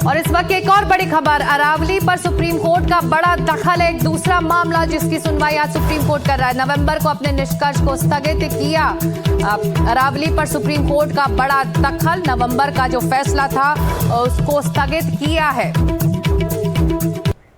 और इस वक्त एक और बड़ी खबर, अरावली पर सुप्रीम कोर्ट का बड़ा दखल है। एक दूसरा मामला जिसकी सुनवाई आज सुप्रीम कोर्ट कर रहा है। नवंबर को अपने निष्कर्ष को स्थगित किया। अरावली पर सुप्रीम कोर्ट का बड़ा दखल, नवंबर का जो फैसला था उसको स्थगित किया है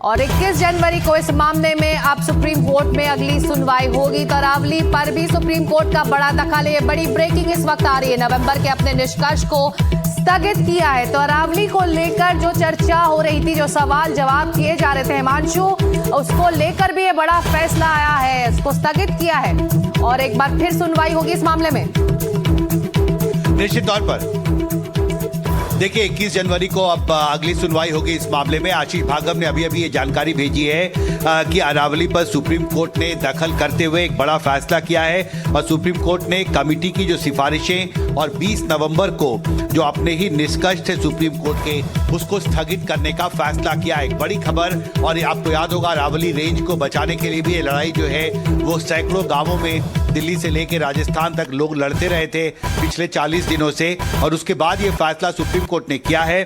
और 21 जनवरी को इस मामले में अब सुप्रीम कोर्ट में अगली सुनवाई होगी। तो अरावली पर भी सुप्रीम कोर्ट का बड़ा दखल है। ये बड़ी ब्रेकिंग इस वक्त आ रही है। नवंबर के अपने निष्कर्ष को स्थगित किया है। तो अरावली को लेकर जो चर्चा हो रही थी, जो सवाल जवाब किए जा रहे थे हिमांशु, उसको लेकर भी ये बड़ा फैसला आया है, इसको स्थगित किया है और एक बार फिर सुनवाई होगी इस मामले में। निश्चित तौर पर देखिए 21 जनवरी को अब अगली सुनवाई होगी इस मामले में। आशीष भागवत ने अभी ये जानकारी भेजी है कि अरावली पर सुप्रीम कोर्ट ने दखल करते हुए एक बड़ा फैसला किया है और सुप्रीम कोर्ट ने कमेटी की जो सिफारिशें और 20 नवंबर को जो अपने ही निष्कर्ष थे सुप्रीम कोर्ट के, उसको स्थगित करने का फैसला किया है। एक बड़ी खबर। और आपको याद होगा अरावली रेंज को बचाने के लिए भी ये लड़ाई जो है वो सैकड़ों गांवों में दिल्ली से लेकर राजस्थान तक लोग लड़ते रहे थे पिछले 40 दिनों से। और उसके बाद ये फैसला सुप्रीम कोर्ट ने किया है।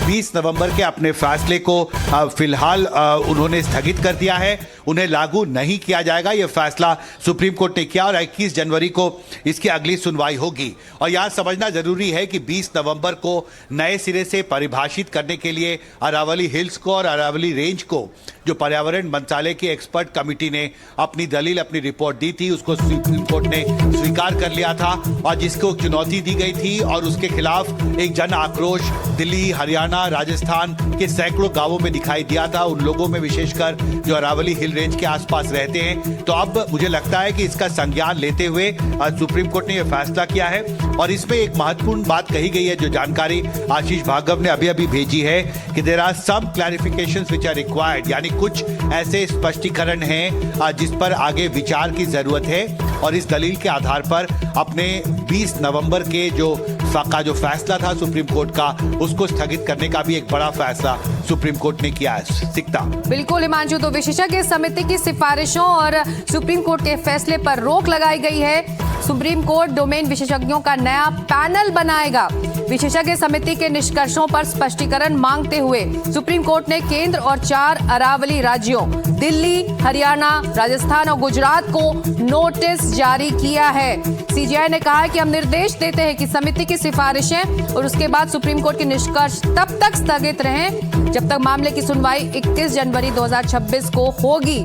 20 नवंबर के अपने फैसले को फिलहाल उन्होंने स्थगित कर दिया है, उन्हें लागू नहीं किया जाएगा। यह फैसला सुप्रीम कोर्ट ने किया और 21 जनवरी को इसकी अगली सुनवाई होगी। और यहां समझना जरूरी है कि 20 नवंबर को नए सिरे से परिभाषित करने के लिए अरावली हिल्स को और अरावली रेंज को जो पर्यावरण मंत्रालय की एक्सपर्ट कमेटी ने अपनी दलील, अपनी रिपोर्ट दी थी, उसको सुप्रीम कोर्ट ने स्वीकार कर लिया था और जिसको चुनौती दी गई थी और उसके खिलाफ एक जन आक्रोश दिल्ली, हरियाणा, राजस्थान के सैकड़ों गांवों में दिखाई दिया था, उन लोगों में विशेषकर जो अरावली हिल रेंज के आसपास रहते हैं। तो अब मुझे लगता है कि इसका संज्ञान लेते हुए सुप्रीम कोर्ट ने यह फैसला किया है और इसमें एक महत्वपूर्ण बात कही गई है, जो जानकारी आशीष भागवत ने अभी भेजी है कि there are some clarifications which are required, यानी कुछ ऐसे स्पष्टीकरण हैं जिस पर आगे विचार की जरूरत है। और इस दलील के आधार पर अपने 20 नवंबर के जो फैसला था सुप्रीम कोर्ट का, उसको स्थगित करने का भी एक बड़ा फैसला सुप्रीम कोर्ट ने किया है। सिकता बिल्कुल हिमांशु, तो विशेषज्ञ समिति की सिफारिशों और सुप्रीम कोर्ट के फैसले पर रोक लगाई गई है। सुप्रीम कोर्ट डोमेन विशेषज्ञों का नया पैनल बनाएगा। विशेषज्ञ समिति के निष्कर्षों पर स्पष्टीकरण मांगते हुए सुप्रीम कोर्ट ने केंद्र और 4 अरावली राज्यों दिल्ली, हरियाणा, राजस्थान और गुजरात को नोटिस जारी किया है। सीजीआई ने कहा है कि हम निर्देश देते हैं कि समिति की सिफारिशें और उसके बाद सुप्रीम कोर्ट के निष्कर्ष तब तक स्थगित रहें जब तक मामले की सुनवाई 21 जनवरी 2026 को होगी।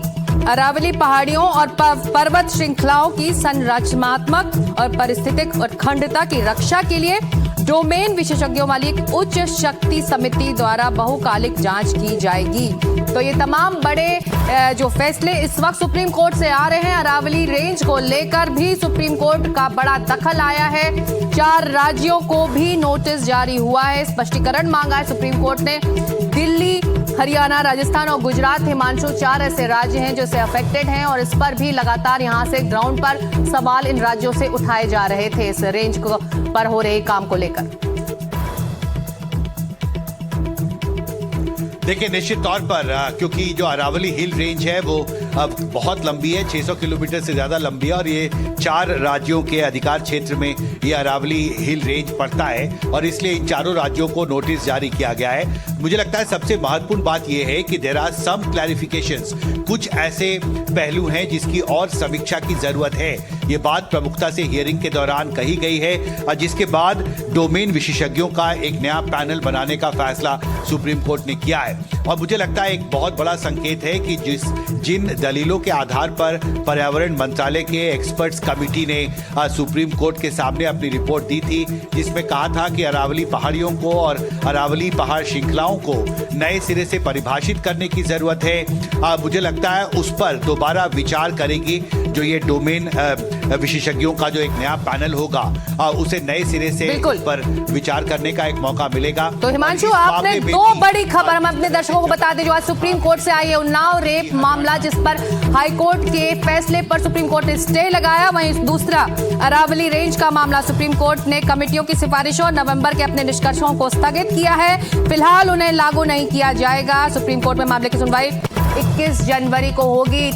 अरावली पहाड़ियों और पर्वत श्रृंखलाओं की संरचनात्मक और पारिस्थितिक अखंडता की रक्षा के लिए डोमेन विशेषज्ञों वाली एक उच्च शक्ति समिति द्वारा बहुकालिक जांच की जाएगी। तो ये तमाम बड़े जो फैसले इस वक्त सुप्रीम कोर्ट से आ रहे हैं। अरावली रेंज को लेकर भी सुप्रीम कोर्ट का बड़ा दखल आया है। 4 राज्यों को भी नोटिस जारी हुआ है, स्पष्टीकरण मांगा है सुप्रीम कोर्ट ने। दिल्ली, हरियाणा, राजस्थान और गुजरात, हिमांशु, 4 ऐसे राज्य हैं जो से अफेक्टेड हैं और इस पर भी लगातार यहां से ग्राउंड पर सवाल इन राज्यों से उठाए जा रहे थे इस रेंज को पर हो रहे काम को लेकर। देखिए निश्चित तौर पर क्योंकि जो अरावली हिल रेंज है वो अब बहुत लंबी है, 600 किलोमीटर से ज्यादा लंबी है और ये 4 राज्यों के अधिकार क्षेत्र में ये अरावली हिल रेंज पड़ता है और इसलिए इन 4 राज्यों को नोटिस जारी किया गया है। मुझे लगता है सबसे महत्वपूर्ण बात यह है कि देयर आर सम क्लैरिफिकेशंस, कुछ ऐसे पहलू हैं जिसकी और समीक्षा की जरूरत है। ये बात प्रमुखता से हियरिंग के दौरान कही गई है और जिसके बाद डोमेन विशेषज्ञों का एक नया पैनल बनाने का फैसला सुप्रीम कोर्ट ने किया है। और मुझे लगता है एक बहुत बड़ा संकेत है कि जिन दलीलों के आधार पर पर्यावरण मंत्रालय के एक्सपर्ट्स कमेटी ने सुप्रीम कोर्ट के सामने अपनी रिपोर्ट दी थी, जिसमें कहा था कि अरावली पहाड़ियों को और अरावली पहाड़ श्रृंखलाओं को नए सिरे से परिभाषित करने की जरूरत है, मुझे लगता है उस पर दोबारा विचार करेगी जो ये डोमेन विशेषज्ञों का जो एक नया पैनल होगा, उसे नए सिरे से पर विचार करने का एक मौका मिलेगा। तो हिमांशु, आपने 2 बड़ी खबर हम अपने दर्शकों को बता दें जो आज सुप्रीम कोर्ट से आई है। उन्नाव रेप मामला जिस पर हाई कोर्ट के फैसले पर सुप्रीम कोर्ट ने स्टे लगाया, वहीं दूसरा अरावली रेंज का मामला सुप्रीम कोर्ट ने कमेटियों की सिफारिशों और नवंबर के अपने निष्कर्षों को स्थगित किया है। फिलहाल उन्हें लागू नहीं किया जाएगा। सुप्रीम कोर्ट में मामले की सुनवाई 21 जनवरी को होगी।